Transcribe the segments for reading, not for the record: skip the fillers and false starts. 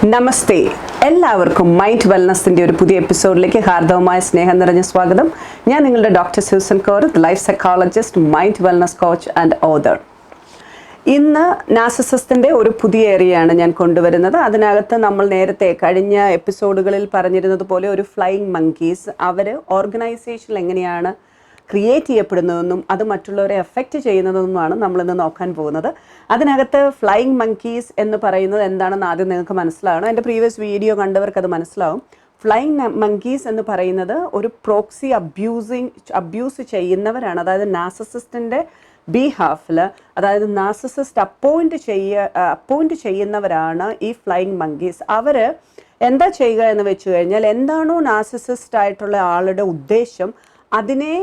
നമസ്തേ, എല്ലാവർക്കും മൈൻഡ് വെൽനസിൻ്റെ ഒരു പുതിയ എപ്പിസോഡിലേക്ക് ഹാർദവമായ സ്നേഹം നിറഞ്ഞ സ്വാഗതം. ഞാൻ നിങ്ങളുടെ doctor Susan Kaur, life psychologist, mind wellness coach and author. ഇന്ന് നാർസിസിസത്തിൻ്റെ ഒരു പുതിയ ഏരിയയാണ് ഞാൻ കൊണ്ടുവരുന്നത്. അതിനകത്ത് നമ്മൾ നേരത്തെ കഴിഞ്ഞ എപ്പിസോഡുകളിൽ പറഞ്ഞിരുന്നത് പോലെ ഒരു ഫ്ലൈയിങ് മങ്കീസ്, അവർ ഓർഗനൈസേഷനിൽ എങ്ങനെയാണ് ക്രിയേറ്റ് ചെയ്യപ്പെടുന്നതെന്നും അത് മറ്റുള്ളവരെ എഫക്റ്റ് ചെയ്യുന്നതെന്നുമാണ് നമ്മളിന്ന് നോക്കാൻ പോകുന്നത്. അതിനകത്ത് ഫ്ലൈയിങ് മങ്കീസ് എന്ന് പറയുന്നത് എന്താണെന്ന് ആദ്യം നിങ്ങൾക്ക് മനസ്സിലാവണം. എൻ്റെ പ്രീവിയസ് വീഡിയോ കണ്ടവർക്ക് അത് മനസ്സിലാവും. ഫ്ലൈയിങ് മങ്കീസ് എന്ന് പറയുന്നത് ഒരു പ്രോക്സി അബ്യൂസ് ചെയ്യുന്നവരാണ്. അതായത് നാർസിസിസ്റ്റിൻ്റെ ബിഹാഫിൽ, അതായത് നാർസിസിസ്റ്റ് അപ്പോയിൻറ്റ് ചെയ്യുന്നവരാണ് ഈ ഫ്ലൈയിങ് മങ്കീസ്. അവർ എന്താ ചെയ്യുക എന്ന് വെച്ച് കഴിഞ്ഞാൽ, എന്താണോ നാർസിസിസ്റ്റ് ആയിട്ടുള്ള ആളുടെ ഉദ്ദേശം, അതിനെ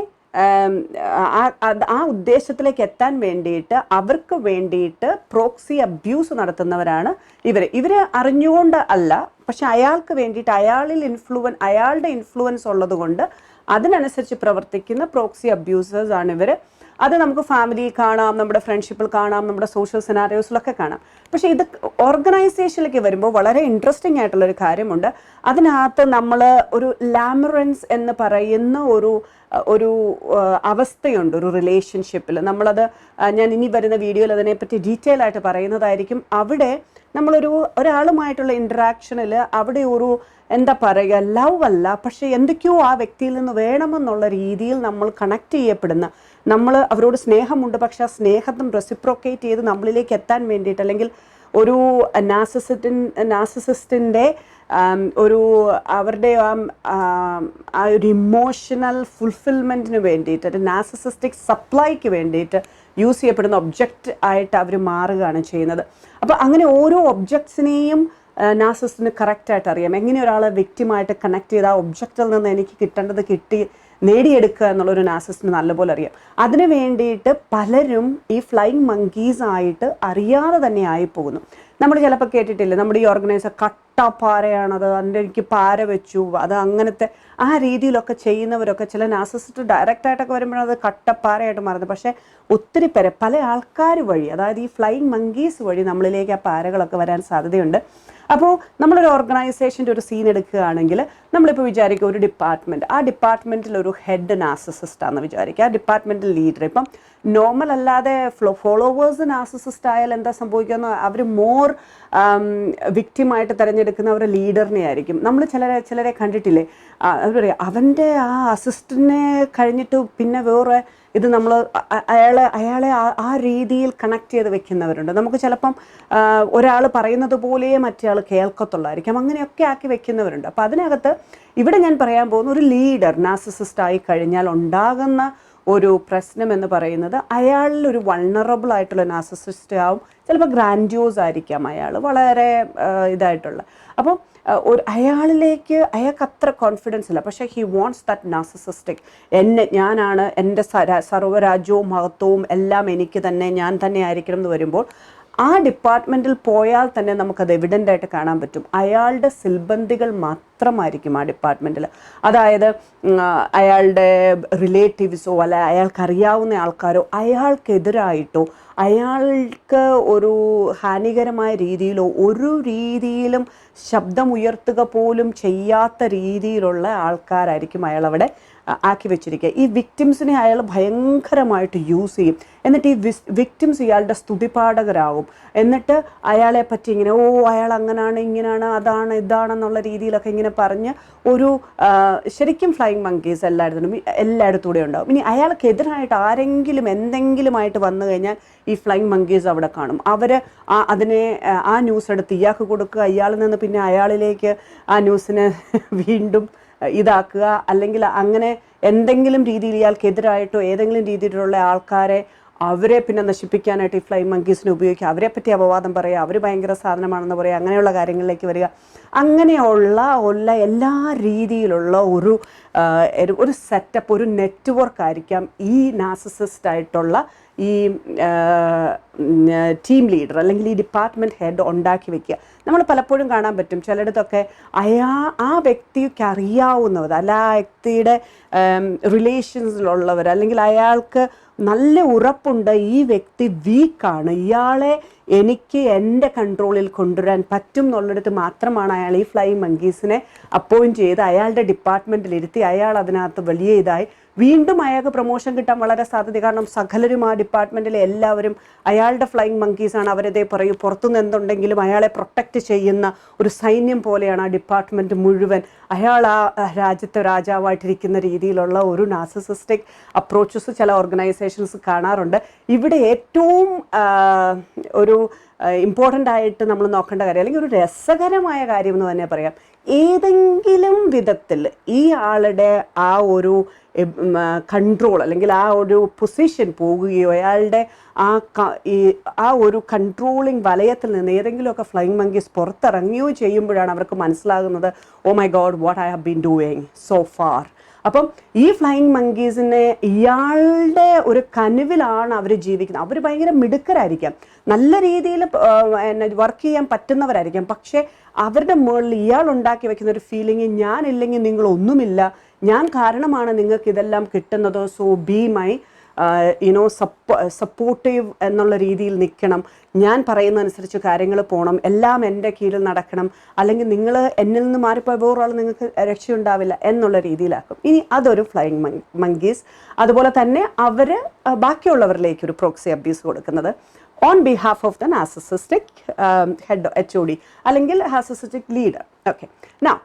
ആ ഉദ്ദേശത്തിലേക്ക് എത്താൻ വേണ്ടിയിട്ട് അവർക്ക് വേണ്ടിയിട്ട് പ്രോക്സി അബ്യൂസ് നടത്തുന്നവരാണ് ഇവർ അറിഞ്ഞുകൊണ്ട് അല്ല, പക്ഷെ അയാൾക്ക് വേണ്ടിയിട്ട് അയാളുടെ ഇൻഫ്ലുവൻസ് ഉള്ളത് കൊണ്ട് അതിനനുസരിച്ച് പ്രവർത്തിക്കുന്ന പ്രോക്സി അബ്യൂസേഴ്സ് ആണ് ഇവർ. അത് നമുക്ക് ഫാമിലിയിൽ കാണാം, നമ്മുടെ ഫ്രണ്ട്ഷിപ്പിൽ കാണാം, നമ്മുടെ സോഷ്യൽ സിനാരിയോസിലൊക്കെ കാണാം. പക്ഷേ ഇത് ഓർഗനൈസേഷനിലേക്ക് വരുമ്പോൾ വളരെ ഇൻട്രസ്റ്റിംഗ് ആയിട്ടുള്ളൊരു കാര്യമുണ്ട്. അതിനകത്ത് നമ്മൾ ഒരു ലാമറൻസ് എന്ന് പറയുന്ന ഒരു അവസ്ഥയുണ്ട് ഒരു റിലേഷൻഷിപ്പിൽ. ഞാൻ ഇനി വരുന്ന വീഡിയോയിൽ അതിനെപ്പറ്റി ഡീറ്റെയിൽ ആയിട്ട് പറയുന്നതായിരിക്കും. അവിടെ ഒരാളുമായിട്ടുള്ള ഇൻറ്ററാക്ഷനിൽ അവിടെ എന്താ പറയുക, ലവ് അല്ല, പക്ഷേ എന്തൊക്കെയോ ആ വ്യക്തിയിൽ നിന്ന് വേണമെന്നുള്ള രീതിയിൽ നമ്മൾ കണക്ട് ചെയ്യപ്പെടുന്ന, നമ്മൾ അവരോട് സ്നേഹമുണ്ട്, പക്ഷെ ആ സ്നേഹത്തും റെസിപ്രോക്കേറ്റ് ചെയ്ത് നമ്മളിലേക്ക് എത്താൻ വേണ്ടിയിട്ട്, അല്ലെങ്കിൽ ഒരു നാർസിസിസ്റ്റിൻ്റെ അവരുടെ ആ ഒരു ഇമോഷണൽ ഫുൾഫിൽമെൻറ്റിന് വേണ്ടിയിട്ട്, ഒരു നാർസിസിസ്റ്റിക് സപ്ലൈക്ക് വേണ്ടിയിട്ട് യൂസ് ചെയ്യപ്പെടുന്ന ഒബ്ജക്റ്റ് ആയിട്ട് അവർ മാറുകയാണ് ചെയ്യുന്നത്. അപ്പോൾ അങ്ങനെ ഓരോ ഒബ്ജക്ട്സിനെയും നാർസിസിസ്റ്റിന് കറക്റ്റായിട്ട് അറിയാം. എങ്ങനെ ഒരാളെ വ്യക്തിയുമായിട്ട് കണക്ട് ചെയ്ത് ആ ഒബ്ജക്റ്റിൽ നിന്ന് എനിക്ക് കിട്ടേണ്ടത് നേടിയെടുക്കുക എന്നുള്ളൊരു നാർസിസിസ്റ്റിന് നല്ലപോലെ അറിയാം. അതിന് വേണ്ടിയിട്ട് പലരും ഈ ഫ്ലൈയിങ് മങ്കീസ് ആയിട്ട് അറിയാതെ തന്നെ ആയിപ്പോകുന്നു. നമ്മൾ ചിലപ്പോൾ കേട്ടിട്ടില്ലേ, നമ്മുടെ ഈ ഓർഗനൈസർ കട്ടപ്പാരയാണത്, അതിൻ്റെ എനിക്ക് പാര വെച്ചു, അത് അങ്ങനത്തെ ആ രീതിയിലൊക്കെ ചെയ്യുന്നവരൊക്കെ ചില നാർസിസിസ്റ്റ് ഡയറക്റ്റായിട്ടൊക്കെ വരുമ്പോഴത് കട്ടപ്പാരയായിട്ട് മാറുന്നത്. പക്ഷേ ഒത്തിരി പേരെ പല ആൾക്കാർ വഴി, അതായത് ഈ ഫ്ലൈയിങ് മങ്കീസ് വഴി നമ്മളിലേക്ക് ആ പാരകളൊക്കെ വരാൻ സാധ്യതയുണ്ട്. അപ്പോൾ നമ്മളൊരു ഓർഗനൈസേഷൻ്റെ ഒരു സീൻ എടുക്കുകയാണെങ്കിൽ, നമ്മളിപ്പോൾ വിചാരിക്കുക ഒരു ഡിപ്പാർട്ട്മെൻറ്റ്, ആ ഡിപ്പാർട്ട്മെൻറ്റിൽ ഒരു ഹെഡ് നാർസിസിസ്റ്റ് ആണെന്ന് വിചാരിക്കുക, ആ ഡിപ്പാർട്ട്മെൻറ്റിൽ ലീഡർ. ഇപ്പം നോർമൽ അല്ലാതെ ഫോളോവേഴ്സ് നാർസിസിസ്റ്റ് ആയാൽ എന്താ സംഭവിക്കുക, അവർ മോർ വിക്റ്റിമായിട്ട് തിരഞ്ഞെടുക്കുന്നവരുടെ ലീഡറിനെ ആയിരിക്കും. നമ്മൾ ചിലരെ കണ്ടിട്ടില്ലേ, അവർ പറയും അവൻ്റെ ആ അസിസ്റ്റൻറ്റിനെ കഴിഞ്ഞിട്ട് പിന്നെ വേറെ ഇത് നമ്മൾ അയാളെ ആ രീതിയിൽ കണക്ട് ചെയ്ത് വെക്കുന്നവരുണ്ട്. നമുക്ക് ചിലപ്പം ഒരാൾ പറയുന്നത് പോലെ മറ്റേ ആൾ കേൾക്കത്തുള്ളായിരിക്കും, അങ്ങനെയൊക്കെ ആക്കി വെക്കുന്നവരുണ്ട്. അപ്പോൾ അതിനകത്ത് ഇവിടെ ഞാൻ പറയാൻ പോകുന്ന ഒരു ലീഡർ നാർസിസിസ്റ്റ് ആയി കഴിഞ്ഞാൽ ഉണ്ടാകുന്ന ഒരു പ്രശ്നം എന്ന് പറയുന്നത്, അയാളിൽ ഒരു വൾണറബിൾ ആയിട്ടുള്ള നാർസിസിസ്റ്റ് ആവും. ചിലപ്പോൾ ഗ്രാൻഡ്യോസ് ആയിരിക്കാം അയാൾ, വളരെ ഇതായിട്ടുള്ള. അപ്പോൾ അയാൾക്ക് അത്ര കോൺഫിഡൻസ് ഇല്ല, പക്ഷേ ഹി വാണ്ട്സ് ദാറ്റ് നാർസിസിസ്റ്റിക്, ഞാനാണ്, എൻ്റെ സർവ്വരാജ്യവും മഹത്വവും എല്ലാം എനിക്ക് തന്നെ, ഞാൻ തന്നെ ആയിരിക്കണം എന്ന് വരുമ്പോൾ ആ ഡിപ്പാർട്ട്മെൻറ്റിൽ പോയാൽ തന്നെ നമുക്കത് എവിഡൻ്റ് ആയിട്ട് കാണാൻ പറ്റും. അയാളുടെ സിൽബന്ധികൾ മാത്രമായിരിക്കും ആ ഡിപ്പാർട്ട്മെൻറ്റിൽ. അതായത് അയാളുടെ റിലേറ്റീവ്സോ അല്ല അയാൾക്കറിയാവുന്ന ആൾക്കാരോ അയാൾക്കെതിരായിട്ടോ അയാൾക്ക് ഒരു ഹാനികരമായ രീതിയിലോ ഒരു രീതിയിലും ശബ്ദമുയർത്തുക പോലും ചെയ്യാത്ത രീതിയിലുള്ള ആൾക്കാരായിരിക്കും അയാളവിടെ ആക്കി വെച്ചിരിക്കുക. ഈ വിക്ടിംസിനെ അയാൾ ഭയങ്കരമായിട്ട് യൂസ് ചെയ്യും. എന്നിട്ട് ഈ വിക്ടിംസ് ഇയാളുടെ സ്തുതിപാഠകരാകും. എന്നിട്ട് അയാളെ പറ്റി ഇങ്ങനെ അയാൾ അങ്ങനെയാണ്, ഇങ്ങനെയാണ്, അതാണ്, ഇതാണെന്നുള്ള രീതിയിലൊക്കെ ഇങ്ങനെ പറഞ്ഞ് ശരിക്കും ഫ്ലൈയിങ് മങ്കീസ് എല്ലായിടത്തൂടെ ഉണ്ടാവും. ഇനി അയാൾക്കെതിരായിട്ട് ആരെങ്കിലും എന്തെങ്കിലുമായിട്ട് വന്നു കഴിഞ്ഞാൽ ഈ ഫ്ലൈയിങ് മങ്കീസ് അവിടെ കാണും. അവർ ആ ന്യൂസ് എടുത്ത് ഇയാൾക്ക് കൊടുക്കുക, ഇയാളിൽ നിന്ന് പിന്നെ അയാളിലേക്ക് ആ ന്യൂസിനെ വീണ്ടും ഇതാക്കുക, അല്ലെങ്കിൽ അങ്ങനെ എന്തെങ്കിലും രീതിയിൽ ഇയാൾക്കെതിരായിട്ടോ ഏതെങ്കിലും രീതിയിലുള്ള ആൾക്കാരെ അവരെ പിന്നെ നശിപ്പിക്കാനായിട്ട് ഈ ഫ്ലൈയിങ് മങ്കീസിനെ ഉപയോഗിക്കുക, അവരെ പറ്റി അപവാദം പറയുക, അവർ ഭയങ്കര സാധനമാണെന്ന് പറയുക, അങ്ങനെയുള്ള കാര്യങ്ങളിലേക്ക് വരിക. അങ്ങനെയുള്ള എല്ലാ രീതിയിലുള്ള ഒരു സെറ്റപ്പ്, ഒരു നെറ്റ്വർക്ക് ആയിരിക്കാം ഈ നാർസിസിസ്റ്റ് ആയിട്ടുള്ള ഈ ടീം ലീഡർ അല്ലെങ്കിൽ ഈ ഡിപ്പാർട്ട്മെൻറ്റ് ഹെഡ് ഉണ്ടാക്കി വെക്കുക. നമ്മൾ പലപ്പോഴും കാണാൻ പറ്റും ചിലയിടത്തൊക്കെ ആ വ്യക്തിക്ക് അറിയാവുന്നവർ അല്ല, ആ വ്യക്തിയുടെ റിലേഷൻസിലുള്ളവർ അല്ലെങ്കിൽ അയാൾക്ക് നല്ല ഉറപ്പുണ്ട് ഈ വ്യക്തി വീക്കാണ്, ഇയാളെ എനിക്ക് എൻ്റെ കൺട്രോളിൽ കൊണ്ടുവരാൻ പറ്റും എന്നുള്ളിടത്ത് മാത്രമാണ് അയാൾ ഈ ഫ്ലൈയിങ് മങ്കീസിനെ അപ്പോയിൻറ്റ് ചെയ്ത് അയാളുടെ ഡിപ്പാർട്ട്മെൻറ്റിലിരുത്തി അയാൾ അതിനകത്ത് വലിയ ഇതായി വീണ്ടും അയാൾക്ക് പ്രൊമോഷൻ കിട്ടാൻ വളരെ സാധ്യത. കാരണം സകലരും ആ ഡിപ്പാർട്ട്മെൻറ്റിലെ എല്ലാവരും അയാളുടെ ഫ്ലൈയിങ് മങ്കീസാണ്. അവരതേ പറയൂ, പുറത്തുനിന്ന് എന്തുണ്ടെങ്കിലും അയാളെ പ്രൊട്ടക്റ്റ് ചെയ്യുന്ന ഒരു സൈന്യം പോലെയാണ് ആ ഡിപ്പാർട്ട്മെൻറ്റ് മുഴുവൻ. അയാൾ ആ രാജ്യത്തെ രാജാവായിട്ടിരിക്കുന്ന രീതിയിലുള്ള ഒരു നാർസിസിസ്റ്റിക് അപ്രോച്ചസ് ചില ഓർഗനൈസേഷൻസ് കാണാറുണ്ട്. ഇവിടെ ഏറ്റവും ഒരു ഇമ്പോർട്ടൻ്റ് ആയിട്ട് നമ്മൾ നോക്കേണ്ട കാര്യം, അല്ലെങ്കിൽ ഒരു രസകരമായ കാര്യം എന്ന് തന്നെ പറയാം, ഏതെങ്കിലും വിധത്തിൽ ഈ ആളുടെ ആ ഒരു കൺട്രോൾ അല്ലെങ്കിൽ ആ ഒരു പൊസിഷൻ പോകുകയോ അയാളുടെ ആ ഒരു കൺട്രോളിങ് വലയത്തിൽ നിന്ന് ഏതെങ്കിലുമൊക്കെ ഫ്ലൈയിങ് മങ്കീസ് പുറത്തിറങ്ങുകയോ ചെയ്യുമ്പോഴാണ് അവർക്ക് മനസ്സിലാകുന്നത്, oh my God, what I have been doing so far. അപ്പം ഈ ഫ്ലൈയിങ് മങ്കീസിനെ ഇയാളുടെ ഒരു കനിവിലാണ് അവർ ജീവിക്കുന്നത്. അവർ ഭയങ്കര മിടുക്കരായിരിക്കാം, നല്ല രീതിയിൽ വർക്ക് ചെയ്യാൻ പറ്റുന്നവരായിരിക്കാം. പക്ഷേ അവരുടെ മുകളിൽ ഇയാൾ ഉണ്ടാക്കി വെക്കുന്ന ഒരു ഫീലിംഗ്, ഞാനില്ലെങ്കിൽ നിങ്ങളൊന്നുമില്ല, ഞാൻ കാരണമാണ് നിങ്ങൾക്ക് ഇതെല്ലാം കിട്ടുന്നത്, സോ ബി മൈ സപ്പോർട്ടീവ് എന്നുള്ള രീതിയിൽ നിൽക്കണം, ഞാൻ പറയുന്നതനുസരിച്ച് കാര്യങ്ങൾ പോകണം, എല്ലാം എൻ്റെ കീഴിൽ നടക്കണം, അല്ലെങ്കിൽ നിങ്ങൾ എന്നിൽ നിന്ന് മാറിപ്പോയ വേറൊരാൾ നിങ്ങൾക്ക് രക്ഷയുണ്ടാവില്ല എന്നുള്ള രീതിയിലാക്കും. ഇനി അതൊരു ഫ്ലൈയിങ് മങ്കീസ്. അതുപോലെ തന്നെ അവർ ബാക്കിയുള്ളവരിലേക്ക് ഒരു പ്രോക്സി അബ്യൂസ് കൊടുക്കുന്നത് on behalf of the narcissistic head HOD അല്ലെങ്കിൽ നാർസിസിസ്റ്റിക് ലീഡർ. ഓക്കെ, നൗ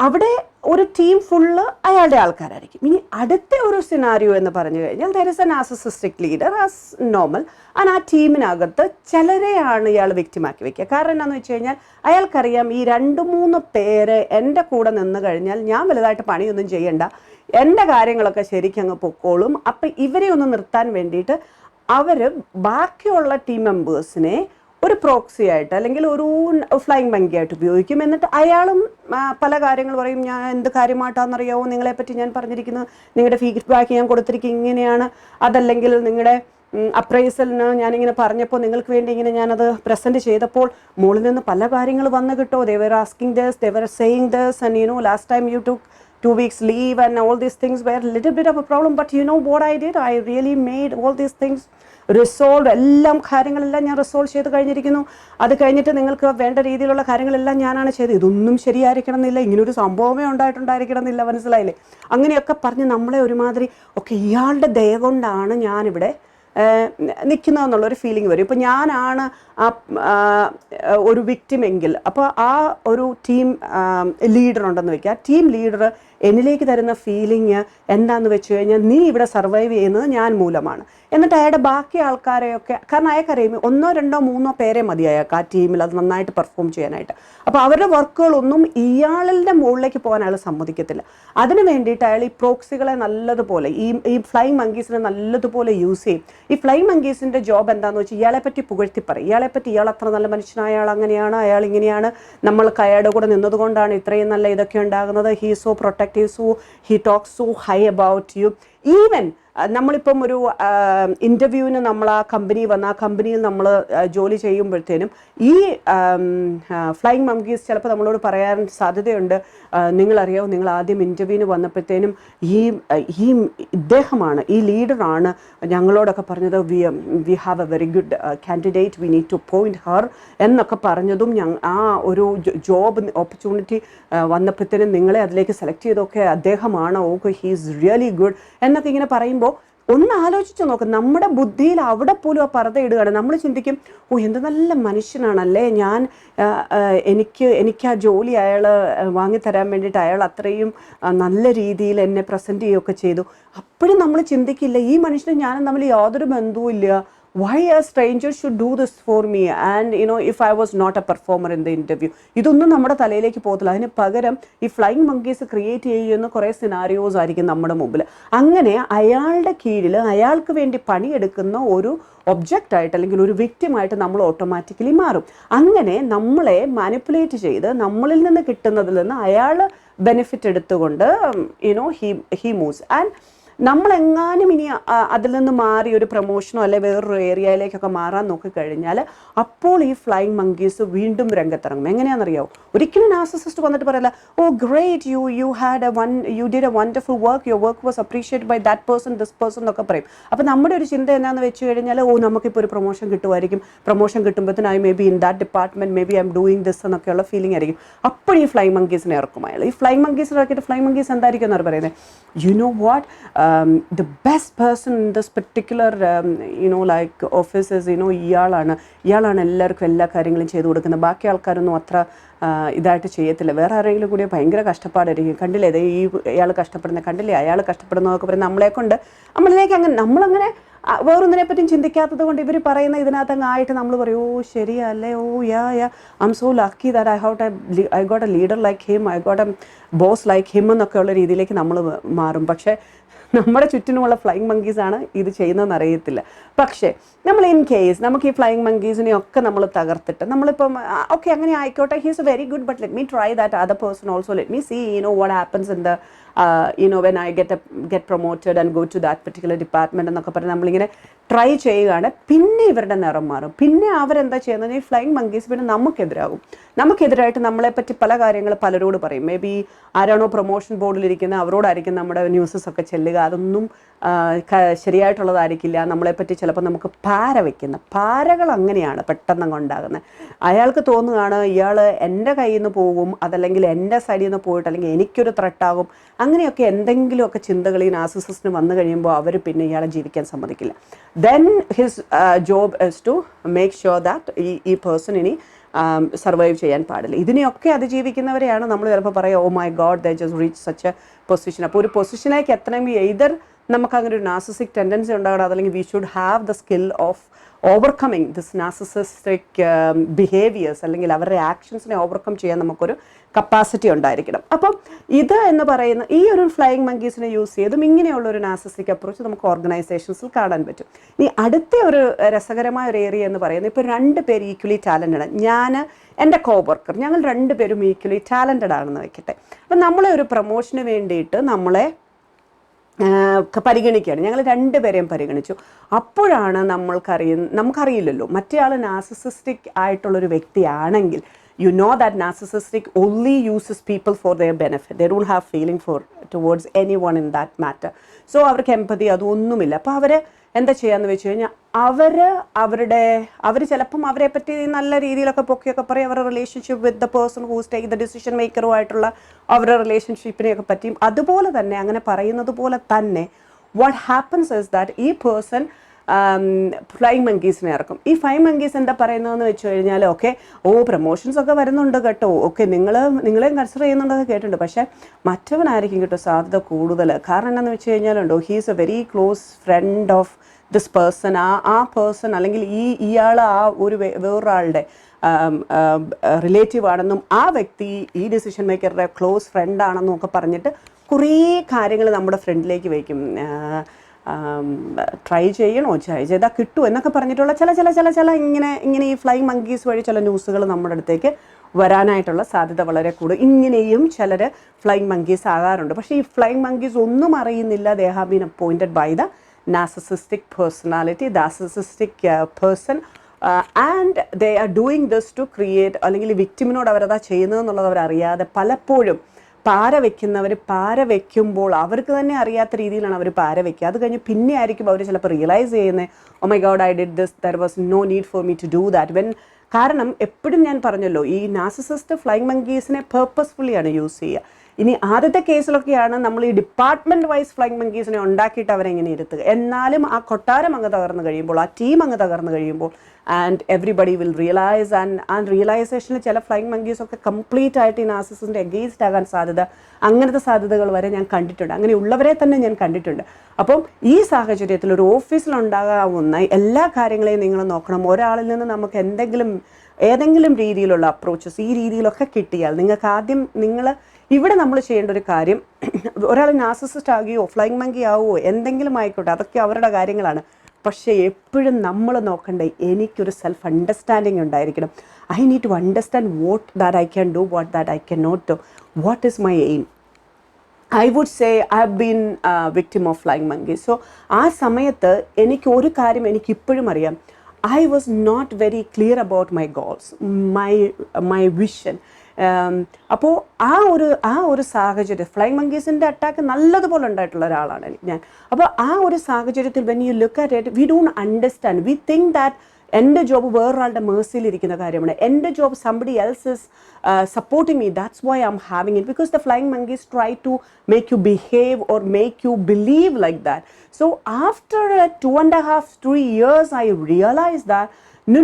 അവിടെ ഒരു ടീം ഫുള്ള് അയാളുടെ ആൾക്കാരായിരിക്കും. ഇനി അടുത്ത ഒരു സിനാരിയോ എന്ന് പറഞ്ഞു കഴിഞ്ഞാൽ there is A narcissistic leader as normal, and ആ ടീമിനകത്ത് ചിലരെയാണ് ഇയാൾ വ്യക്തിമാക്കി വെക്കുക. കാരണം എന്താണെന്ന് വെച്ച് കഴിഞ്ഞാൽ അയാൾക്കറിയാം ഈ 2-3 പേര് എൻ്റെ കൂടെ നിന്ന് കഴിഞ്ഞാൽ ഞാൻ വലുതായിട്ട് പണിയൊന്നും ചെയ്യണ്ട, എൻ്റെ കാര്യങ്ങളൊക്കെ ശരിക്കും അങ്ങ് പൊക്കോളും. അപ്പം ഇവരെ ഒന്ന് നിർത്താൻ വേണ്ടിയിട്ട് അവർ ബാക്കിയുള്ള ടീം മെമ്പേഴ്സിനെ ഒരു പ്രോക്സി ആയിട്ട് അല്ലെങ്കിൽ ഒരു ഫ്ലൈയിങ് മങ്കി ആയിട്ട് ഉപയോഗിക്കും. എന്നിട്ട് അയാളും പല കാര്യങ്ങൾ പറയും, ഞാൻ എന്ത് കാര്യമായിട്ടാണെന്നറിയാമോ നിങ്ങളെപ്പറ്റി ഞാൻ പറഞ്ഞിരിക്കുന്നത്, നിങ്ങളുടെ ഫീഡ്ബാക്ക് ഞാൻ കൊടുത്തിരിക്കും ഇങ്ങനെയാണ്, അതല്ലെങ്കിൽ നിങ്ങളുടെ അപ്രൈസലിന് ഞാനിങ്ങനെ പറഞ്ഞപ്പോൾ നിങ്ങൾക്ക് വേണ്ടി ഇങ്ങനെ ഞാനത് പ്രസൻറ്റ് ചെയ്തപ്പോൾ മുകളിൽ നിന്ന് പല കാര്യങ്ങൾ വന്നു കിട്ടോ, they were asking this, they were saying this, and you know last time you took 2 weeks leave and all these things were a little bit of a problem, but you know what I did, I really made all these things resolve, എല്ലാം കാര്യങ്ങളെല്ലാം ഞാൻ resolve ചെയ്ത് കഴിഞ്ഞിരിക്കുന്നു, അത് കഴിഞ്ഞിട്ട് നിങ്ങൾക്ക് വേണ്ട രീതിയിലുള്ള കാര്യങ്ങളെല്ലാം ഞാനാണ് ചെയ്തത്, ഇതൊന്നും ശരിയായിരിക്കണം എന്നില്ല, ഇങ്ങനൊരു സംഭവമേ ഉണ്ടായിട്ടുണ്ടായിരിക്കണം എന്നില്ല, മനസ്സിലായില്ലേ? അങ്ങനെയൊക്കെ പറഞ്ഞ് നമ്മളെ ഒരുമാതിരി ഒക്കെ ഇയാളുടെ ദയ കൊണ്ടാണ് ഞാനിവിടെ നിൽക്കുന്നതെന്നുള്ളൊരു ഫീലിംഗ് വരും. ഇപ്പോൾ ഞാനാണ് ഒരു വിക്ടിമെങ്കിൽ, അപ്പോൾ ആ ഒരു ടീം ലീഡർ ഉണ്ടെന്ന് വയ്ക്കുക, ആ ടീം ലീഡർ എന്നിലേക്ക് തരുന്ന ഫീലിംഗ് എന്താണെന്ന് വെച്ച് കഴിഞ്ഞാൽ, നീ ഇവിടെ സർവൈവ് ചെയ്യുന്നത് ഞാൻ മൂലമാണ്. എന്നിട്ട് അയാളുടെ ബാക്കി ആൾക്കാരെയൊക്കെ, കാരണം അയാൾക്കറിയാം 1, 2, 3 പേരെ മതി അയാൾക്ക് ആ ടീമിൽ അത് നന്നായിട്ട് പെർഫോം ചെയ്യാനായിട്ട്. അപ്പോൾ അവരുടെ വർക്കുകളൊന്നും ഇയാളുടെ മുകളിലേക്ക് പോകാൻ അയാൾ സമ്മതിക്കത്തില്ല. അതിന് വേണ്ടിയിട്ട് അയാൾ ഈ പ്രോക്സികളെ നല്ലതുപോലെ ഈ ഫ്ലൈയിങ് മങ്കീസിനെ നല്ലതുപോലെ യൂസ് ചെയ്യും. ഈ ഫ്ലൈയിങ് മങ്കീസിൻ്റെ ജോബ് എന്താണെന്ന് വെച്ചാൽ ഇയാളെ പറ്റി പുകഴ്ത്തി പറയും, ഇയാളെപ്പറ്റി ഇയാൾ അത്ര നല്ല മനുഷ്യനായ, അയാൾ അങ്ങനെയാണ്, അയാൾ ഇങ്ങനെയാണ്, നമ്മൾ അയാളുടെ കൂടെ നിന്നതുകൊണ്ടാണ് ഇത്രയും നല്ല ഇതൊക്കെ ഉണ്ടാകുന്നത്, he so protective, so he talks so high about you. Even നമ്മളിപ്പം ഒരു ഇൻ്റർവ്യൂവിന് നമ്മൾ ആ കമ്പനി വന്ന് ആ കമ്പനിയിൽ നമ്മൾ ജോലി ചെയ്യുമ്പോഴത്തേനും ഈ ഫ്ലൈയിങ് മങ്കീസ് ചിലപ്പോൾ നമ്മളോട് പറയാൻ സാധ്യതയുണ്ട്, നിങ്ങളറിയാമോ, നിങ്ങൾ ആദ്യം ഇൻ്റർവ്യൂവിന് വന്നപ്പോഴത്തേനും ഈ ഇദ്ദേഹമാണ്, ഈ ലീഡറാണ് ഞങ്ങളോടൊക്കെ പറഞ്ഞത്, we have A very good candidate, we need two point Har എന്നൊക്കെ പറഞ്ഞതും ആ ഒരു ജോബ് ഓപ്പർച്യൂണിറ്റി വന്നപ്പോഴത്തേനും നിങ്ങളെ അതിലേക്ക് സെലക്ട് ചെയ്തൊക്കെ അദ്ദേഹമാണ്, okay he is really good എന്നൊക്കെ ഇങ്ങനെ പറയുമ്പോൾ ഒന്ന് ആലോചിച്ച് നോക്കും, നമ്മുടെ ബുദ്ധിയിൽ അവിടെ പോലും ആ പർദ്ദ ഇടുകയാണ്. നമ്മൾ ചിന്തിക്കും, ഓ എന്ത് നല്ല മനുഷ്യനാണല്ലേ, എനിക്ക് ആ ജോലി അയാൾ വാങ്ങിത്തരാൻ വേണ്ടിയിട്ട് അയാൾ അത്രയും നല്ല രീതിയിൽ എന്നെ പ്രസൻറ്റ് ചെയ്യുകയൊക്കെ ചെയ്തു. അപ്പോഴും നമ്മൾ ചിന്തിക്കില്ല, ഈ മനുഷ്യനും ഞാനും തമ്മിൽ യാതൊരു ബന്ധവും ഇല്ല, why a stranger should do this for me, and you know if I was not a performer in the interview. ഇതൊന്നും നമ്മുടെ തലയിലേക്ക് പോകത്തില്ല. അതിന് പകരം ഈ ഫ്ലൈയിങ് മങ്കീസ് ക്രിയേറ്റ് ചെയ്യുന്ന കുറേ സിനാരിയോസ് ആയിരിക്കും നമ്മുടെ മുമ്പിൽ. അങ്ങനെ അയാളുടെ കീഴിൽ അയാൾക്ക് വേണ്ടി പണിയെടുക്കുന്ന ഒരു ഒബ്ജക്റ്റായിട്ട് അല്ലെങ്കിൽ ഒരു വിക്ടിമായിട്ട് നമ്മൾ ഓട്ടോമാറ്റിക്കലി മാറും. അങ്ങനെ നമ്മളെ മാനിപ്പുലേറ്റ് ചെയ്ത് നമ്മളിൽ നിന്ന് കിട്ടുന്നതിൽ നിന്ന് അയാൾ ബെനിഫിറ്റ് എടുത്തുകൊണ്ട് യുനോ ഹി മൂവ്സ്. ആൻഡ് നമ്മളെങ്ങാനും ഇനി അതിൽ നിന്ന് മാറി ഒരു പ്രൊമോഷനോ അല്ലെ വേറൊരു ഏരിയയിലേക്കൊക്കെ മാറാൻ നോക്കിക്കഴിഞ്ഞാൽ അപ്പോൾ ഈ ഫ്ലൈയിങ് മങ്കീസ് വീണ്ടും രംഗത്തിറങ്ങും. എങ്ങനെയാണെന്നറിയാമോ? ഒരിക്കലും നാർസിസിസ്റ്റ് വന്നിട്ട് പറയല്ല, oh great, you did a wonderful work, your work was appreciate by that person, this person എന്നൊക്കെ പറയും. അപ്പോൾ നമ്മുടെ ഒരു ചിന്ത എന്നാന്ന് വെച്ച് കഴിഞ്ഞാൽ, ഓ നമുക്കിപ്പോൾ ഒരു പ്രൊമോഷൻ കിട്ടുമായിരിക്കും, പ്രൊമോഷൻ കിട്ടുമ്പോഴത്തേന് I may be in that department, maybe I'm doing this എന്നൊക്കെയുള്ള ഫീലിംഗ് ആയിരിക്കും. അപ്പോൾ ഈ ഫ്ലൈയിങ് മങ്കീസിനെ ഇറക്കും അയാൾ. ഈ ഫ്ലൈയിങ് മങ്കീസിനെ ഇറക്കിയിട്ട് ഫ്ലൈയിങ് മങ്കീസ് എന്തായിരിക്കും എന്നവർ പറയുന്നത്, you know what, the best person in this particular like offices, ഇയാളാണ് എല്ലാവർക്കും എല്ലാ കാര്യങ്ങളും ചെയ്തു കൊടുക്കുന്നത്, ബാക്കി ആൾക്കാരൊന്നും അത്ര ഇതായിട്ട് ചെയ്യത്തില്ല, വേറെ ആരെങ്കിലും കൂടി ഭയങ്കര കഷ്ടപ്പാടായിരിക്കും, കണ്ടില്ലേ ഇയാൾ കഷ്ടപ്പെടുന്നത്, കണ്ടില്ലേ അയാൾ കഷ്ടപ്പെടുന്നതൊക്കെ പറയും. നമ്മളിലേക്ക് നമ്മളങ്ങനെ വേറൊന്നിനെ പറ്റിയും ചിന്തിക്കാത്തത് കൊണ്ട് ഇവർ പറയുന്ന ഇതിനകത്തങ്ങ് ആയിട്ട് നമ്മൾ പറയും, ഓ ശരിയല്ലേ, oh yeah I'm so lucky that I got a leader like him, I got a boss like him എന്നൊക്കെയുള്ള രീതിയിലേക്ക് നമ്മൾ മാറും. പക്ഷേ നമ്മുടെ ചുറ്റിനുമുള്ള ഫ്ലൈയിങ് മങ്കീസാണ് ഇത് ചെയ്യുന്നതെന്ന് അറിയത്തില്ല. പക്ഷേ നമ്മൾ ഇൻ കേസ് നമുക്ക് ഈ ഫ്ലൈയിങ് മങ്കീസിനെ ഒക്കെ നമ്മൾ തകർത്തിട്ട് നമ്മളിപ്പം ഓക്കെ അങ്ങനെ ആയിക്കോട്ടെ, he's a very good, but let me try that other person also, let me see what happens in the when I get promoted and go to that particular department എന്നൊക്കെ പറഞ്ഞ് നമ്മളിങ്ങനെ try ചെയ്യുകയാണ്. പിന്നെ ഇവരുടെ നിറം മാറും. പിന്നെ അവരെന്താ ചെയ്യുന്നത്, ഈ ഫ്ലൈയിങ് മങ്കീസ് പിന്നെ നമുക്കെതിരായിട്ട് നമ്മളെപ്പറ്റി പല കാര്യങ്ങൾ പലരോട് പറയും. മേ ബി ആരാണോ പ്രൊമോഷൻ ബോർഡിലിരിക്കുന്നത് അവരോടായിരിക്കും നമ്മുടെ ന്യൂസസ് ഒക്കെ ചെല്ലുക. അതൊന്നും ശരിയായിട്ടുള്ളതായിരിക്കില്ല. നമ്മളെപ്പറ്റി ചിലപ്പോൾ നമുക്ക് പാരകൾ അങ്ങനെയാണ് പെട്ടെന്ന് ഉണ്ടാകുന്നത്. അയാൾക്ക് തോന്നുകയാണ് ഇയാൾ എൻ്റെ കയ്യിൽ നിന്ന് പോകും, അതല്ലെങ്കിൽ എൻ്റെ സൈഡിൽ നിന്ന് പോയിട്ട് അല്ലെങ്കിൽ എനിക്കൊരു ത്രെട്ടാകും, അങ്ങനെയൊക്കെ എന്തെങ്കിലുമൊക്കെ ചിന്തകൾ ഈ നാർസിസിസ്റ്റിന് വന്നു കഴിയുമ്പോൾ അവർ പിന്നെ ഇയാളെ ജീവിക്കാൻ സമ്മതിക്കില്ല. Then his job is to make sure that ഈ പേഴ്സൺ ഇനി സർവൈവ് ചെയ്യാൻ പാടില്ല. ഇതിനെയൊക്കെ അതിജീവിക്കുന്നവരെയാണ് നമ്മൾ ചിലപ്പോൾ പറയുക, oh my God they just reach such a position. അപ്പോൾ ഒരു പൊസിഷനിലേക്ക് എത്തണമെങ്കിൽ എയ്തർ നമുക്കങ്ങനെ ഒരു നാർസിസിക് ടെൻഡൻസി ഉണ്ടാകണം, അതല്ലെങ്കിൽ we should have the skill of overcoming this narcissistic behaviours, അല്ലെങ്കിൽ അവരുടെ ആക്ഷൻസിനെ ഓവർകം ചെയ്യാൻ നമുക്കൊരു കപ്പാസിറ്റി ഉണ്ടായിരിക്കണം. അപ്പം ഇത് എന്ന് പറയുന്ന ഈ ഒരു ഫ്ലൈയിങ് മങ്കീസിനെ യൂസ് ചെയ്തും ഇങ്ങനെയുള്ള ഒരു നാർസിസിസ്റ്റിക് അപ്രോച്ച് നമുക്ക് ഓർഗനൈസേഷൻസിൽ കാണാൻ പറ്റും. ഇനി അടുത്ത ഒരു രസകരമായ ഒരു ഏരിയ എന്ന് പറയുന്നത്, ഇപ്പോൾ 2 പേര് ഈക്വലി ടാലൻറ്റഡ്, ഞാൻ എൻ്റെ കോവർക്കർ, ഞങ്ങൾ 2 പേരും ഈക്വലി ടാലൻറ്റഡ് ആണെന്ന് വെക്കട്ടെ. അപ്പം നമ്മളെ ഒരു പ്രൊമോഷന് വേണ്ടിയിട്ട് നമ്മളെ പരിഗണിക്കുകയാണ്, ഞങ്ങൾ 2 പേരെയും പരിഗണിച്ചു. അപ്പോഴാണ് നമുക്കറിയില്ലല്ലോ മറ്റേ ആൾ നാർസിസിസ്റ്റിക് ആയിട്ടുള്ളൊരു വ്യക്തിയാണെങ്കിൽ, you know that narcissistic only uses people for their benefit. They don't have feeling towards anyone in that matter. So അവർക്ക് എമ്പതി അതൊന്നുമില്ല. അപ്പോൾ അവർ എന്താ ചെയ്യാന്ന് വെച്ച് കഴിഞ്ഞാൽ അവർ ചിലപ്പം അവരെ പറ്റി നല്ല രീതിയിലൊക്കെ പൊക്കിയൊക്കെ പറയും, അവരുടെ relationship with the person who's take the decision മേക്കറുമായിട്ടുള്ള അവരുടെ റിലേഷൻഷിപ്പിനെയൊക്കെ പറ്റിയും അതുപോലെ തന്നെ അങ്ങനെ പറയുന്നത് പോലെ തന്നെ വാട്ട് ഹാപ്പൻസ് ഇസ് ദാറ്റ് ഈ പേഴ്സൺ ഫ്ലൈയിങ് മങ്കീസിനെ ഇറക്കും. ഈ ഫ്ലൈയിങ് മങ്കീസ് എന്താ പറയുന്നതെന്ന് വെച്ച് കഴിഞ്ഞാൽ, ഓക്കെ പ്രൊമോഷൻസ് ഒക്കെ വരുന്നുണ്ട് കേട്ടോ, ഓക്കെ നിങ്ങളെയും കൺസിഡർ ചെയ്യുന്നുണ്ടൊക്കെ കേട്ടിട്ടുണ്ട്, പക്ഷേ മറ്റവനായിരിക്കും കേട്ടോ സാധ്യത കൂടുതൽ. കാരണം എന്താണെന്ന് വെച്ച് കഴിഞ്ഞാലുണ്ടോ, he's a very close friend of this person. ആ പേഴ്സൺ അല്ലെങ്കിൽ ഇയാൾ ഒരു വേറൊരാളുടെ റിലേറ്റീവ് ആണെന്നും ആ വ്യക്തി ഈ ഡിസിഷൻ മേക്കറുടെ ക്ലോസ് ഫ്രണ്ട് ആണെന്നും ഒക്കെ പറഞ്ഞിട്ട് കുറേ കാര്യങ്ങൾ നമ്മുടെ ഫ്രണ്ടിലേക്ക് വയ്ക്കും. ട്രൈ ചെയ്താൽ കിട്ടുമോ എന്നൊക്കെ പറഞ്ഞിട്ടുള്ള ചില ഇങ്ങനെ ഈ ഫ്ലൈയിങ് മങ്കീസ് വഴി ചില ന്യൂസുകൾ നമ്മുടെ അടുത്തേക്ക് വരാനായിട്ടുള്ള സാധ്യത വളരെ കൂടുതൽ. ഇങ്ങനെയും ചിലർ ഫ്ലൈയിങ് മങ്കീസ് ആകാറുണ്ട്. പക്ഷേ ഈ ഫ്ലൈയിങ് മങ്കീസ് ഒന്നും അറിയുന്നില്ല, they have been appointed by the narcissistic personality, narcissistic person, and they are doing this to create, അല്ലെങ്കിൽ വിക്ടിമിനോട് അവരതാ ചെയ്യുന്നതെന്നുള്ളത് അവരറിയാതെ പലപ്പോഴും പാര വയ്ക്കുമ്പോൾ അവർക്ക് തന്നെ അറിയാത്ത രീതിയിലാണ് അവർ പാര വയ്ക്കുക. അത് കഴിഞ്ഞ് പിന്നെ ആയിരിക്കും അവർ ചിലപ്പോൾ റിയലൈസ് ചെയ്യുന്നത്, oh my God I did this, there was no need for me to do that. കാരണം എപ്പോഴും ഞാൻ പറഞ്ഞല്ലോ, ഈ നാർസിസിസ്റ്റ് ഫ്ലൈയിങ് മങ്കീസിനെ പേർപ്പസ്ഫുള്ളിയാണ് യൂസ് ചെയ്യുക. ഇനി ആദ്യത്തെ കേസിലൊക്കെയാണ് നമ്മൾ ഈ ഡിപ്പാർട്ട്മെൻറ്റ് വൈസ് ഫ്ലൈയിങ് മങ്കീസിനെ ഉണ്ടാക്കിയിട്ട് അവരെങ്ങനെ ഇരുത്തുക. എന്നാലും ആ കൊട്ടാരം അങ്ങ് തകർന്നു കഴിയുമ്പോൾ, ആ ടീം അങ്ങ് തകർന്നു കഴിയുമ്പോൾ, and everybody will realise, and റിയലൈസേഷനിൽ ചില ഫ്ലൈയിങ് മങ്കീസൊക്കെ കംപ്ലീറ്റ് ആയിട്ട് ഈ നാർസിസിസ്റ്റിൻ്റെ എഗെയിൻസ്റ്റ് ആകാൻ അങ്ങനത്തെ സാധ്യതകൾ വരെ ഞാൻ കണ്ടിട്ടുണ്ട്. അങ്ങനെയുള്ളവരെ തന്നെ ഞാൻ കണ്ടിട്ടുണ്ട്. അപ്പം ഈ സാഹചര്യത്തിൽ ഒരു ഓഫീസിലുണ്ടാകാവുന്ന എല്ലാ കാര്യങ്ങളെയും നിങ്ങൾ നോക്കണം. ഒരാളിൽ നിന്ന് നമുക്ക് ഏതെങ്കിലും രീതിയിലുള്ള അപ്രോച്ചസ് ഈ രീതിയിലൊക്കെ കിട്ടിയാൽ നിങ്ങൾക്ക് ആദ്യം ഇവിടെ നമ്മൾ ചെയ്യേണ്ട ഒരു കാര്യം, ഒരാൾ നാർസിസിസ്റ്റ് ആകുകയോ ഫ്ലൈയിങ് മങ്കി ആവുകയോ എന്തെങ്കിലും ആയിക്കോട്ടെ, അതൊക്കെ അവരുടെ കാര്യങ്ങളാണ്. പക്ഷേ എപ്പോഴും നമ്മൾ നോക്കണ്ടേ, എനിക്കൊരു സെൽഫ് അണ്ടർസ്റ്റാൻഡിങ് ഉണ്ടായിരിക്കണം. I need to understand what that I can do, what that I can not do, what is my aim. I would say I have been victim of flying monkey. So ആ സമയത്ത് എനിക്ക് ഒരു കാര്യം എനിക്കിപ്പോഴും അറിയാം, I was not very clear about my goals, my vision. അപ്പോൾ ആ ഒരു സാഹചര്യം, ഫ്ലൈങ് മങ്കീസിൻ്റെ അറ്റാക്ക് നല്ലതുപോലെ ഉണ്ടായിട്ടുള്ള ഒരാളാണ് ഞാൻ. അപ്പോൾ ആ ഒരു സാഹചര്യത്തിൽ when you look at it, we don't understand, we think that എൻ്റെ ജോബ് വേറൊരാളുടെ മേഴ്സിയിലിരിക്കുന്ന കാര്യമാണ്, എൻ്റെ job somebody else is supporting me, that's why I'm having it, because the flying monkeys try to make you behave or make you believe like that. So after 2.5-3 years I realized that no,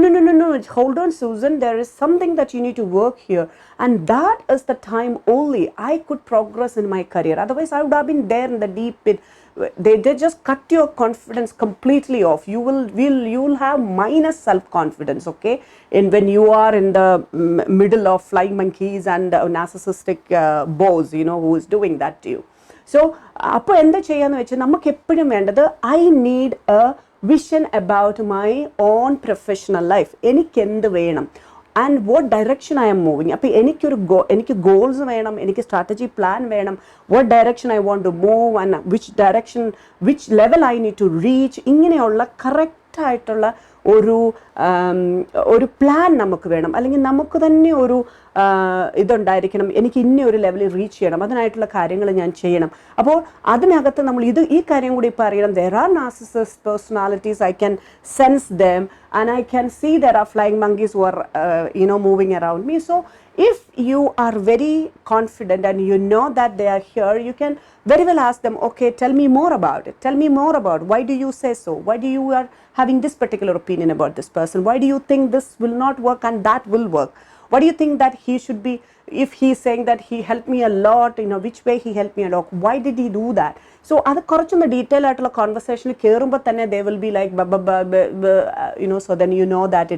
hold on Susan, there is something that you need to work here, and that is the time only I could progress in my career. Otherwise I would have been there in the deep pit. They just cut your confidence completely off. You will have minus self confidence, okay, when you are in the middle of flying monkeys and narcissistic boss, you know, who is doing that to you. So അപ്പോൾ എന്താ ചെയ്യാന്ന് വെച്ചാൽ നമുക്ക് എപ്പോഴും വേണ്ടത്, I need a vision about my own professional life. എനിക്കെന്ത് വേണം and what direction I am moving. അപ്പോൾ എനിക്ക് ഗോൾസ് വേണം, എനിക്ക് സ്ട്രാറ്റജി പ്ലാൻ വേണം, what direction I want to move and which level I need to reach. ഇങ്ങനെയുള്ള കറക്റ്റായിട്ടുള്ള ഒരു പ്ലാൻ നമുക്ക് വേണം, അല്ലെങ്കിൽ നമുക്ക് തന്നെ ഒരു ഇതുണ്ടായിരിക്കണം, എനിക്ക് ഇന്ന ഒരു ലെവലിൽ റീച്ച് ചെയ്യണം, അതിനായിട്ടുള്ള കാര്യങ്ങൾ ഞാൻ ചെയ്യണം. അപ്പോൾ അതിനകത്ത് നമ്മൾ ഈ കാര്യം കൂടി ഇപ്പോൾ അറിയണം. there are narcissist personalities, I can sense them and I can see there are flying monkeys who are moving around me. So if you are very confident and you know that they are here, you can very well ask them, okay, tell me more about it, tell me more about why do you say so, why do you are having this particular opinion about this person, why do you think this will not work and that will work, what do you think that he should be, if he is saying that he helped me a lot, which way he helped me a lot, why did he do that. So അത് കുറച്ചൊന്ന് detail ആയിട്ടുള്ള കോൺവെർസേഷനിൽ കയറുമ്പോൾ തന്നെ they will be like so then you know that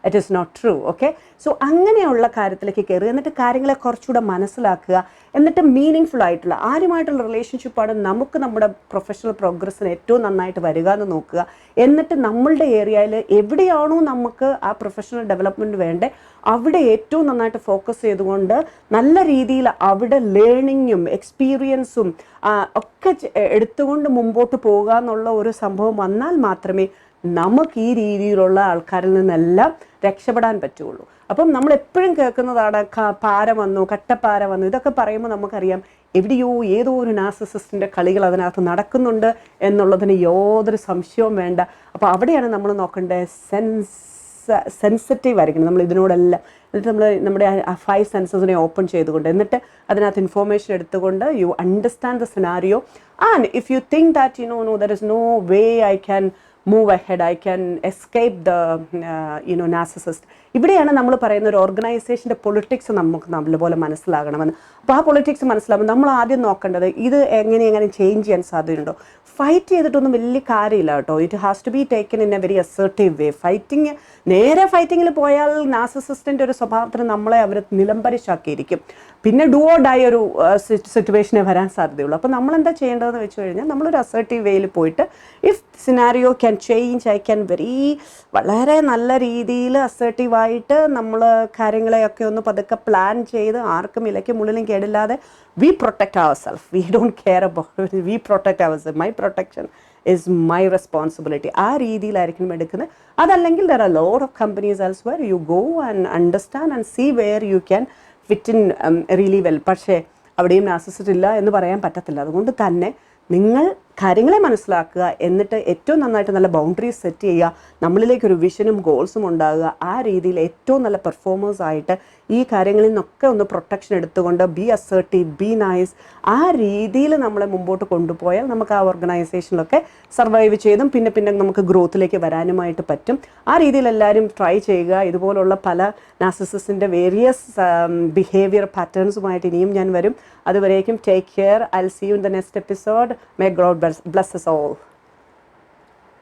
it is not true, okay. So അങ്ങനെയുള്ള കാര്യത്തിലേക്ക് കയറുക, എന്നിട്ട് കാര്യങ്ങളെ കുറച്ചുകൂടെ മനസ്സിലാക്കുക, എന്നിട്ട് മീനിങ് ആയിട്ടുള്ള ആരുമായിട്ടുള്ള റിലേഷൻഷിപ്പാണ് നമുക്ക് നമ്മുടെ പ്രൊഫഷണൽ പ്രോഗ്രസ്സിന് ഏറ്റവും നന്നായിട്ട് വരിക എന്ന് നോക്കുക. എന്നിട്ട് നമ്മളുടെ ഏരിയയിൽ എവിടെയാണോ നമുക്ക് ആ പ്രൊഫഷണൽ ഡെവലപ്മെൻറ്റ് വേണ്ടേ അവിടെ ഏറ്റവും നന്നായിട്ട് ഫോക്കസ് ചെയ്തുകൊണ്ട് നല്ല രീതിയിൽ അവിടെ ലേണിങ്ങും എക്സ്പീരിയൻസും ഒക്കെ എടുത്തുകൊണ്ട് മുമ്പോട്ട് പോകുക എന്നുള്ള ഒരു സംഭവം വന്നാൽ മാത്രമേ നമുക്ക് ഈ രീതിയിലുള്ള ആൾക്കാരിൽ നിന്നെല്ലാം രക്ഷപ്പെടാൻ പറ്റുള്ളൂ. അപ്പം നമ്മൾ എപ്പോഴും കേൾക്കുന്നതാണ് പാര വന്നു, കട്ടപ്പാര വന്നു, ഇതൊക്കെ പറയുമ്പോൾ നമുക്കറിയാം എവിടെയോ ഏതോ ഒരു നാർസിസിസ്റ്റിൻ്റെ കളികൾ അതിനകത്ത് നടക്കുന്നുണ്ട് എന്നുള്ളതിന് യാതൊരു സംശയവും വേണ്ട. അപ്പോൾ അവിടെയാണ് നമ്മൾ നോക്കേണ്ടത്, സെൻസിറ്റീവ് ആയിരിക്കണം നമ്മൾ ഇതിനോടെല്ലാം. എന്നിട്ട് നമ്മുടെ 5 സെൻസസിനെ ഓപ്പൺ ചെയ്തുകൊണ്ട്, എന്നിട്ട് അതിനകത്ത് ഇൻഫോർമേഷൻ എടുത്തുകൊണ്ട് you understand the scenario and if you think that no there is no way I can move ahead, I can escape the narcissist. ഇവിടെയാണ് നമ്മൾ പറയുന്ന ഒരു ഓർഗനൈസേഷൻ്റെ പൊളിറ്റിക്സ് നമുക്ക് നല്ലപോലെ മനസ്സിലാകണമെന്ന്. അപ്പോൾ ആ പൊളിറ്റിക്സ് മനസ്സിലാകുമ്പോൾ നമ്മൾ ആദ്യം നോക്കേണ്ടത് ഇത് എങ്ങനെ ചേഞ്ച് ചെയ്യാൻ സാധ്യതയുണ്ടോ. ഫൈറ്റ് ചെയ്തിട്ടൊന്നും വലിയ കാര്യമില്ല കേട്ടോ. It has to be taken in a very assertive way. നേരെ ഫൈറ്റിങ്ങിൽ പോയാൽ നാർസിസിസ്റ്റിൻ്റെ ഒരു സ്വഭാവത്തിന് നമ്മളെ അവർ നിലംപരിശാക്കിയിരിക്കും. പിന്നെ ഡു ഓർ ഡൈ ഒരു സിറ്റുവേഷനെ വരാൻ സാധ്യതയുള്ളൂ. അപ്പോൾ നമ്മൾ എന്താ ചെയ്യേണ്ടതെന്ന് വെച്ച് കഴിഞ്ഞാൽ നമ്മളൊരു അസേർട്ടീവ് വേയിൽ പോയിട്ട് if scenario can change, I can വളരെ നല്ല രീതിയിൽ അസേർട്ടീവായിട്ട് നമ്മൾ കാര്യങ്ങളെയൊക്കെ ഒന്ന് പതുക്കെ പ്ലാൻ ചെയ്ത് ആർക്കും ഇലയ്ക്കും മുള്ളിലും കേടില്ലാതെ we protect ourselves, we don't care about it, we protect ourselves, my protection is my responsibility. ആ രീതിയിലായിരിക്കും എടുക്കുന്നത്. അതല്ലെങ്കിൽ there are a lot of companies elsewhere, you go and understand and see where you can fit in really well. പക്ഷേ അവിടെയും narcissist ഇല്ല എന്ന് പറയാൻ പറ്റത്തില്ല. അതുകൊണ്ട് തന്നെ നിങ്ങൾ കാര്യങ്ങളെ മനസ്സിലാക്കുക, എന്നിട്ട് ഏറ്റവും നന്നായിട്ട് നല്ല ബൗണ്ടറീസ് സെറ്റ് ചെയ്യുക, നമ്മളിലേക്കൊരു വിഷനും ഗോൾസും ഉണ്ടാകുക. ആ രീതിയിൽ ഏറ്റവും നല്ല പെർഫോമേഴ്സ് ആയിട്ട് ഈ കാര്യങ്ങളിൽ നിന്നൊക്കെ ഒന്ന് പ്രൊട്ടക്ഷൻ എടുത്തുകൊണ്ട് ബി അസേർട്ടീവ്, ബി നൈസ്, ആ രീതിയിൽ നമ്മളെ മുമ്പോട്ട് കൊണ്ടുപോയാൽ നമുക്ക് ആ ഓർഗനൈസേഷനിലൊക്കെ സർവൈവ് ചെയ്തും പിന്നെ നമുക്ക് ഗ്രോത്തിലേക്ക് വരാനുമായിട്ട് പറ്റും. ആ രീതിയിൽ എല്ലാവരും ട്രൈ ചെയ്യുക. ഇതുപോലുള്ള പല നാർസിസിസ്റ്റിൻ്റെ വേരിയസ് ബിഹേവിയർ പാറ്റേൺസുമായിട്ട് ഇനിയും ഞാൻ വരും. അതുവരേക്കും take care. I will see you in the next episode. May God bless us all.